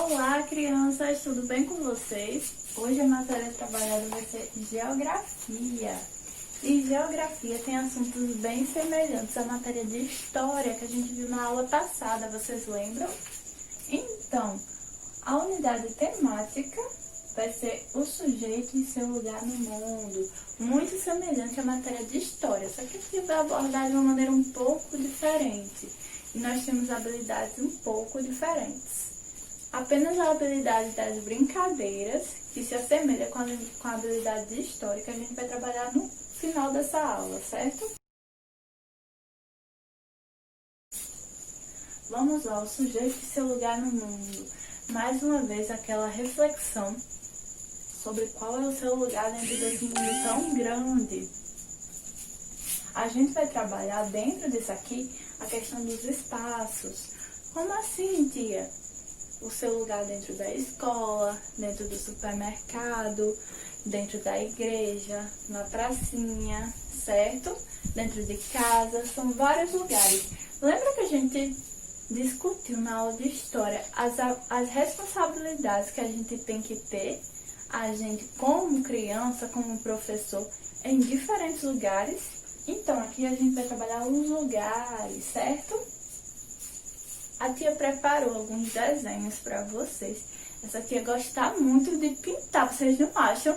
Olá, crianças, tudo bem com vocês? Hoje a matéria trabalhada vai ser Geografia. E Geografia tem assuntos bem semelhantes à matéria de História que a gente viu na aula passada, vocês lembram? Então, a unidade temática vai ser o sujeito e seu lugar no mundo, muito semelhante à matéria de História, só que aqui vai abordar de uma maneira um pouco diferente. E nós temos habilidades um pouco diferentes. Apenas a habilidade das brincadeiras, que se assemelha com a habilidade de História, que a gente vai trabalhar no final dessa aula, certo? Vamos lá, o sujeito e seu lugar no mundo. Mais uma vez, aquela reflexão sobre qual é o seu lugar dentro desse mundo tão grande. A gente vai trabalhar dentro disso aqui a questão dos espaços. Como assim, tia? O seu lugar dentro da escola, dentro do supermercado, dentro da igreja, na pracinha, certo? Dentro de casa, são vários lugares. Lembra que a gente discutiu na aula de História as responsabilidades que a gente tem que ter, a gente como criança, como professor, em diferentes lugares? Então, aqui a gente vai trabalhar os lugares, certo? A tia preparou alguns desenhos para vocês. Essa tia gosta muito de pintar, vocês não acham?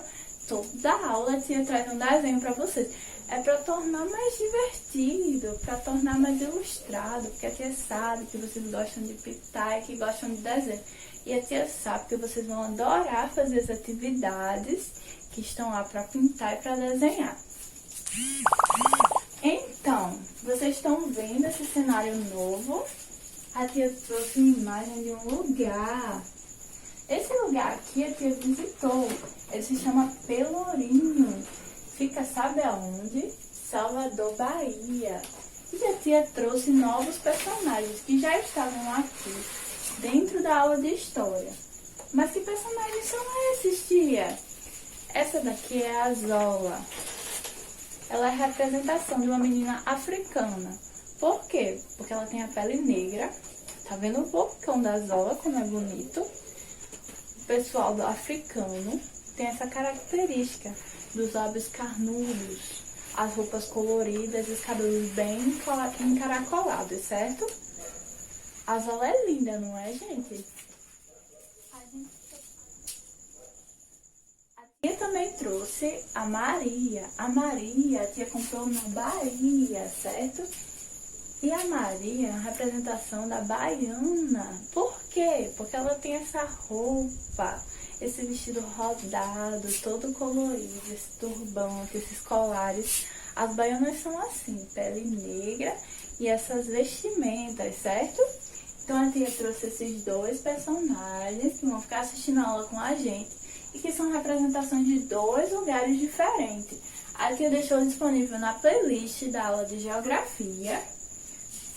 Toda aula a tia traz um desenho para vocês. É para tornar mais divertido, para tornar mais ilustrado, porque a tia sabe que vocês gostam de pintar e que gostam de desenho. E a tia sabe que vocês vão adorar fazer as atividades que estão lá para pintar e para desenhar. Então, vocês estão vendo esse cenário novo? A tia trouxe uma imagem de um lugar. Esse lugar aqui a tia visitou. Ele se chama Pelourinho. Fica, sabe aonde? Salvador, Bahia. E a tia trouxe novos personagens que já estavam aqui dentro da aula de História. Mas que personagens são esses, tia? Essa daqui é a Zola. Ela é a representação de uma menina africana. Por quê? Porque ela tem a pele negra. Tá vendo o bocão da Zola, como é bonito? O pessoal do africano tem essa característica dos lábios carnudos, as roupas coloridas e os cabelos bem encaracolados, certo? A Zola é linda, não é, gente? A tia também trouxe a Maria. A Maria, a tia comprou na Bahia, certo? E a Maria é a representação da baiana. Por quê? Porque ela tem essa roupa, esse vestido rodado, todo colorido, esse turbante, esses colares. As baianas são assim, pele negra e essas vestimentas, certo? Então a tia trouxe esses dois personagens que vão ficar assistindo a aula com a gente e que são representações de dois lugares diferentes. A tia deixou disponível na playlist da aula de Geografia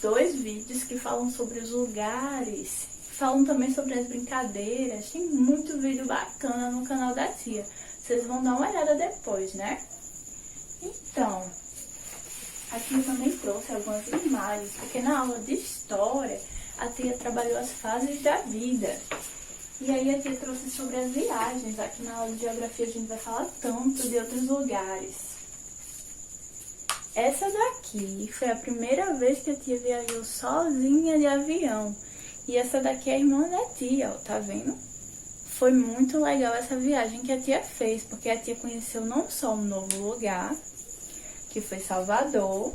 2 vídeos que falam sobre os lugares, falam também sobre as brincadeiras. Tem muito vídeo bacana no canal da tia. Vocês vão dar uma olhada depois, né? Então, a tia também trouxe algumas imagens, porque na aula de História, a tia trabalhou as fases da vida. E aí a tia trouxe sobre as viagens. Aqui na aula de Geografia a gente vai falar tanto de outros lugares. Essa daqui foi a primeira vez que a tia viajou sozinha de avião. E essa daqui é a irmã da tia, ó, tá vendo? Foi muito legal essa viagem que a tia fez, porque a tia conheceu não só um novo lugar, que foi Salvador,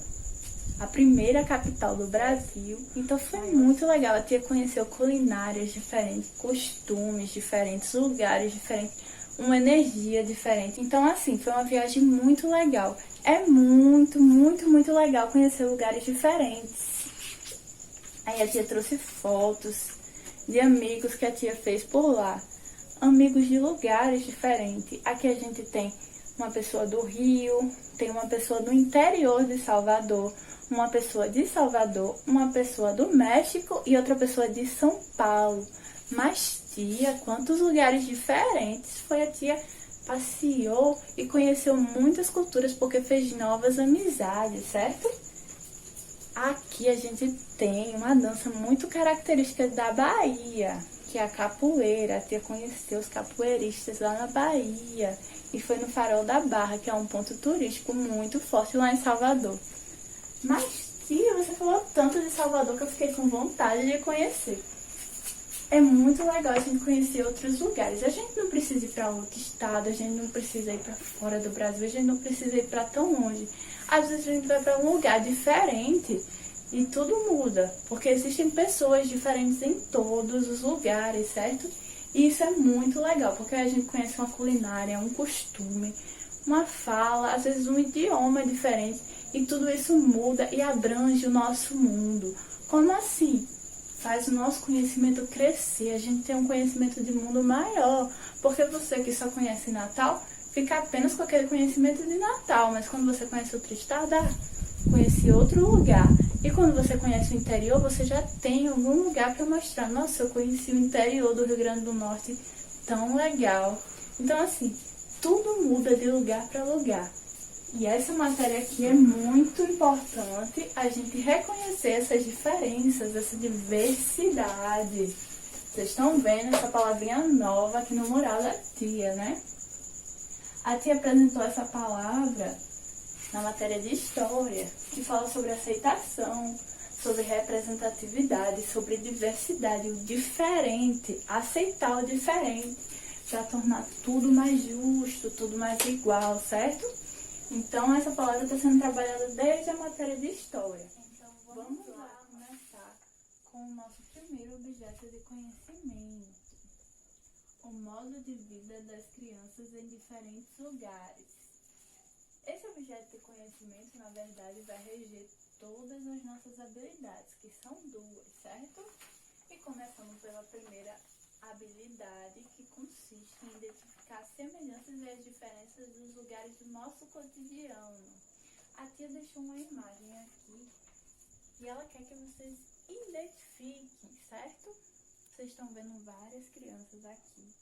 a primeira capital do Brasil. Então foi muito legal, a tia conheceu culinárias diferentes, costumes diferentes, lugares diferentes, uma energia diferente. Então assim, foi uma viagem muito legal. É muito, muito, muito legal conhecer lugares diferentes. Aí a tia trouxe fotos de amigos que a tia fez por lá. Amigos de lugares diferentes. Aqui a gente tem uma pessoa do Rio, tem uma pessoa do interior de Salvador, uma pessoa de Salvador, uma pessoa do México e outra pessoa de São Paulo. Mas, tia, quantos lugares diferentes foi a tia passeou e conheceu muitas culturas porque fez novas amizades, certo? Aqui a gente tem uma dança muito característica da Bahia, que que é a capoeira. A tia conheceu os capoeiristas lá na Bahia e foi no Farol da Barra, que é um ponto turístico muito forte lá em Salvador. Mas, tia, você falou tanto de Salvador que eu fiquei com vontade de conhecer. É muito legal a gente conhecer outros lugares. A gente não precisa ir para outro estado, a gente não precisa ir para fora do Brasil, a gente não precisa ir para tão longe. Às vezes a gente vai para um lugar diferente e tudo muda, porque existem pessoas diferentes em todos os lugares, certo? E isso é muito legal, porque a gente conhece uma culinária, um costume, uma fala, às vezes um idioma diferente, e tudo isso muda e abrange o nosso mundo. Como assim? Faz o nosso conhecimento crescer, a gente tem um conhecimento de mundo maior, porque você que só conhece Natal, fica apenas com aquele conhecimento de Natal, mas quando você conhece outro estado, conhece outro lugar. E quando você conhece o interior, você já tem algum lugar para mostrar. Nossa, eu conheci o interior do Rio Grande do Norte, tão legal. Então, assim, tudo muda de lugar para lugar. E essa matéria aqui é muito importante a gente reconhecer essas diferenças, essa diversidade. Vocês estão vendo essa palavrinha nova aqui no mural da tia, né? A tia apresentou essa palavra na matéria de história, que fala sobre aceitação, sobre representatividade, sobre diversidade, o diferente, aceitar o diferente, para tornar tudo mais justo, tudo mais igual, certo? Então, essa palavra está sendo trabalhada desde a matéria de história. Então, vamos lá começar com o nosso primeiro objeto de conhecimento. O modo de vida das crianças em diferentes lugares. Esse objeto de conhecimento, na verdade, vai reger todas as nossas habilidades, que são duas, certo? E começando pela primeira habilidade, que consiste em identificar as semelhanças e as diferenças dos lugares do nosso cotidiano. A tia deixou uma imagem aqui e ela quer que vocês identifiquem, certo? Vocês estão vendo várias crianças aqui.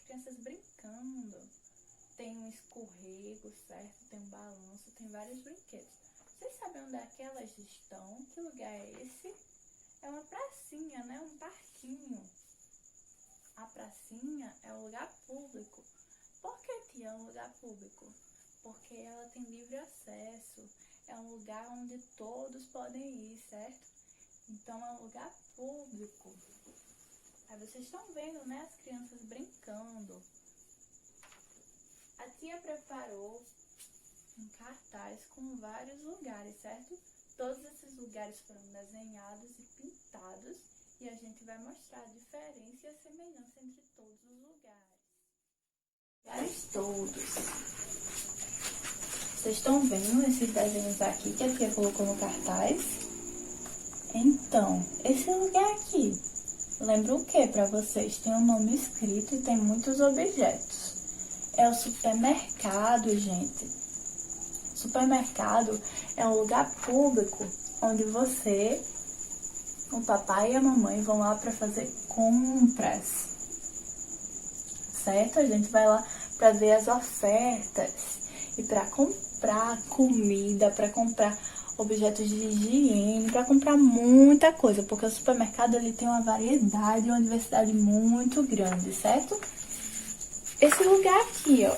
Crianças brincando. Tem um escorrego, certo? Tem um balanço, tem vários brinquedos. Vocês sabem onde é que elas estão? Que lugar é esse? É uma pracinha, né? Um parquinho. A pracinha é um lugar público. Por que, tia, é um lugar público? Porque ela tem livre acesso. É um lugar onde todos podem ir, certo? Então é um lugar público. Aí vocês estão vendo, né? As crianças brincando. A tia preparou um cartaz com vários lugares, certo? Todos esses lugares foram desenhados e pintados e a gente vai mostrar a diferença e a semelhança entre todos os lugares. Lugares todos. Vocês estão vendo esses desenhos aqui que a tia colocou no cartaz? Então, esse lugar aqui, lembra o que para vocês? Tem um nome escrito e tem muitos objetos. É o supermercado, gente. Supermercado é um lugar público onde você, o papai e a mamãe vão lá para fazer compras, certo? A gente vai lá para ver as ofertas e para comprar comida, para comprar objetos de higiene, para comprar muita coisa, porque o supermercado ele tem uma variedade e uma diversidade muito grande, certo? Esse lugar aqui, ó,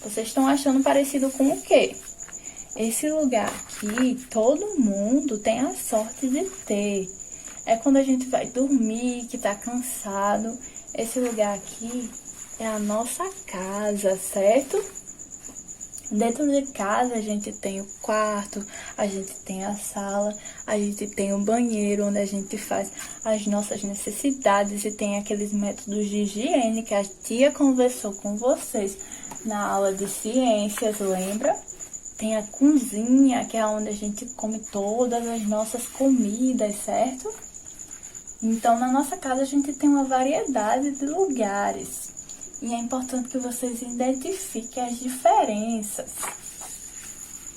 vocês estão achando parecido com o quê? Esse lugar aqui, todo mundo tem a sorte de ter. É quando a gente vai dormir, que tá cansado. Esse lugar aqui é a nossa casa, certo? Dentro de casa a gente tem o quarto, a gente tem a sala, a gente tem o banheiro onde a gente faz as nossas necessidades e tem aqueles métodos de higiene que a tia conversou com vocês na aula de ciências, lembra? Tem a cozinha, que é onde a gente come todas as nossas comidas, certo? Então, na nossa casa a gente tem uma variedade de lugares. E é importante que vocês identifiquem as diferenças.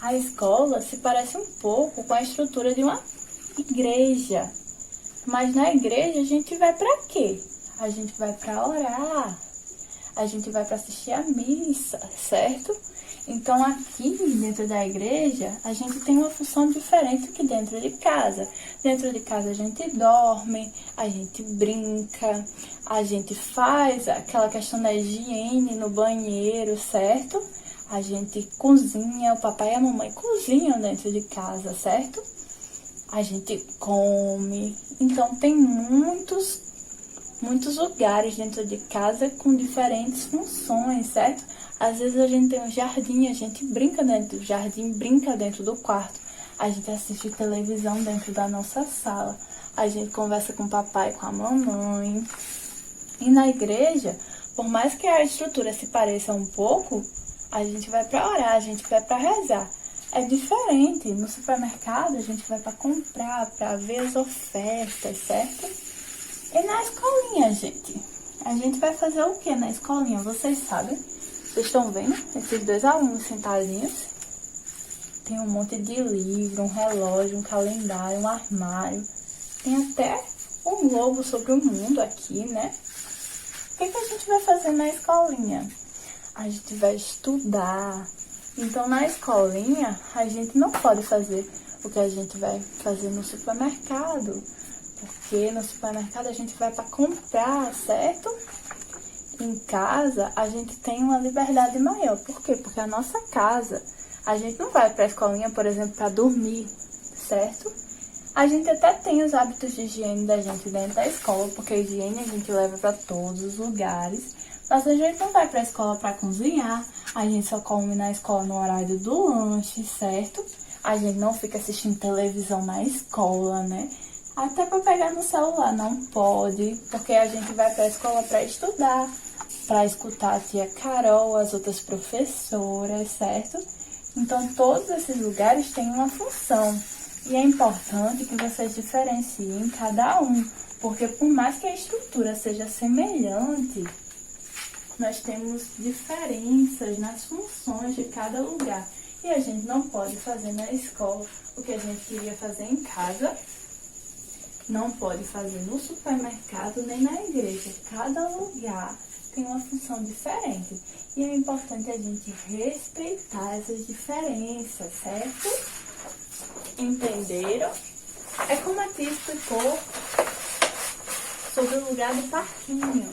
A escola se parece um pouco com a estrutura de uma igreja. Mas na igreja a gente vai para quê? A gente vai para orar. A gente vai para assistir a missa, certo? Então, aqui dentro da igreja, a gente tem uma função diferente que dentro de casa. Dentro de casa a gente dorme, a gente brinca, a gente faz aquela questão da higiene no banheiro, certo? A gente cozinha, o papai e a mamãe cozinham dentro de casa, certo? A gente come. Então, tem muitos lugares dentro de casa com diferentes funções, certo? Às vezes a gente tem um jardim, a gente brinca dentro do jardim, brinca dentro do quarto. A gente assiste televisão dentro da nossa sala. A gente conversa com o papai e com a mamãe. E na igreja, por mais que a estrutura se pareça um pouco, a gente vai para orar, a gente vai para rezar. É diferente. No supermercado, a gente vai para comprar, para ver as ofertas, certo? E na escolinha, gente? A gente vai fazer o que na escolinha? Vocês sabem? Vocês estão vendo esses dois alunos sentadinhos? Tem um monte de livro, um relógio, um calendário, um armário. Tem até um globo sobre o mundo aqui, né? O que a gente vai fazer na escolinha? A gente vai estudar. Então, na escolinha, a gente não pode fazer o que a gente vai fazer no supermercado. Porque no supermercado a gente vai para comprar, certo? Em casa, a gente tem uma liberdade maior. Por quê? Porque a nossa casa, a gente não vai para a escolinha, por exemplo, para dormir, certo? A gente até tem os hábitos de higiene da gente dentro da escola, porque a higiene a gente leva para todos os lugares. Mas a gente não vai para a escola para cozinhar, a gente só come na escola no horário do lanche, certo? A gente não fica assistindo televisão na escola, né? Até para pegar no celular não pode, porque a gente vai para a escola para estudar, para escutar a tia Carol, as outras professoras, certo? Então, todos esses lugares têm uma função. E é importante que vocês diferenciem cada um, porque por mais que a estrutura seja semelhante, nós temos diferenças nas funções de cada lugar. E a gente não pode fazer na escola o que a gente queria fazer em casa, não pode fazer no supermercado nem na igreja. Cada lugar tem uma função diferente. E é importante a gente respeitar essas diferenças, certo? Entenderam? É como a tia explicou sobre o lugar do parquinho.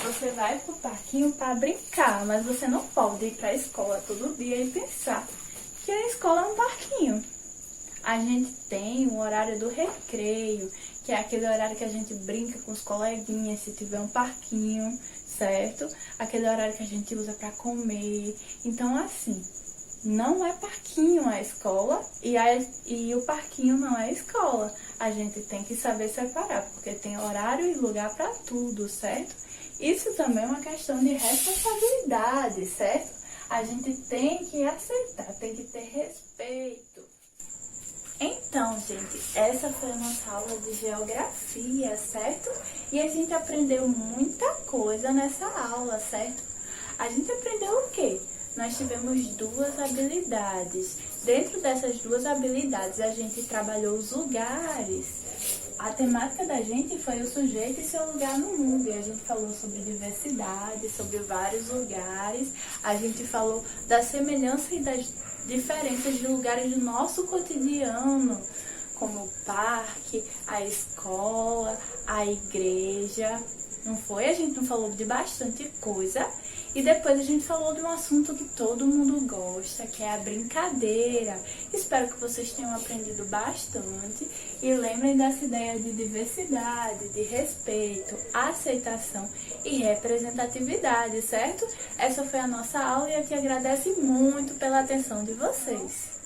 Você vai pro parquinho para brincar, mas você não pode ir para a escola todo dia e pensar que a escola é um parquinho. A gente tem o horário do recreio, que é aquele horário que a gente brinca com os coleguinhas, se tiver um parquinho, certo? Aquele horário que a gente usa para comer. Então, assim, não é parquinho a escola e o parquinho não é a escola. A gente tem que saber separar, porque tem horário e lugar para tudo, certo? Isso também é uma questão de responsabilidade, certo? A gente tem que aceitar, tem que ter respeito. Então, gente, essa foi a nossa aula de geografia, certo? E a gente aprendeu muita coisa nessa aula, certo? A gente aprendeu o quê? Nós tivemos duas habilidades. Dentro dessas duas habilidades, a gente trabalhou os lugares. A temática da gente foi o sujeito e seu lugar no mundo. E a gente falou sobre diversidade, sobre vários lugares. A gente falou da semelhança e das diferenças de lugares do nosso cotidiano, como o parque, a escola, a igreja. Não foi? A gente não falou de bastante coisa. E depois a gente falou de um assunto que todo mundo gosta, que é a brincadeira. Espero que vocês tenham aprendido bastante e lembrem dessa ideia de diversidade, de respeito, aceitação e representatividade, certo? Essa foi a nossa aula e eu te agradeço muito pela atenção de vocês.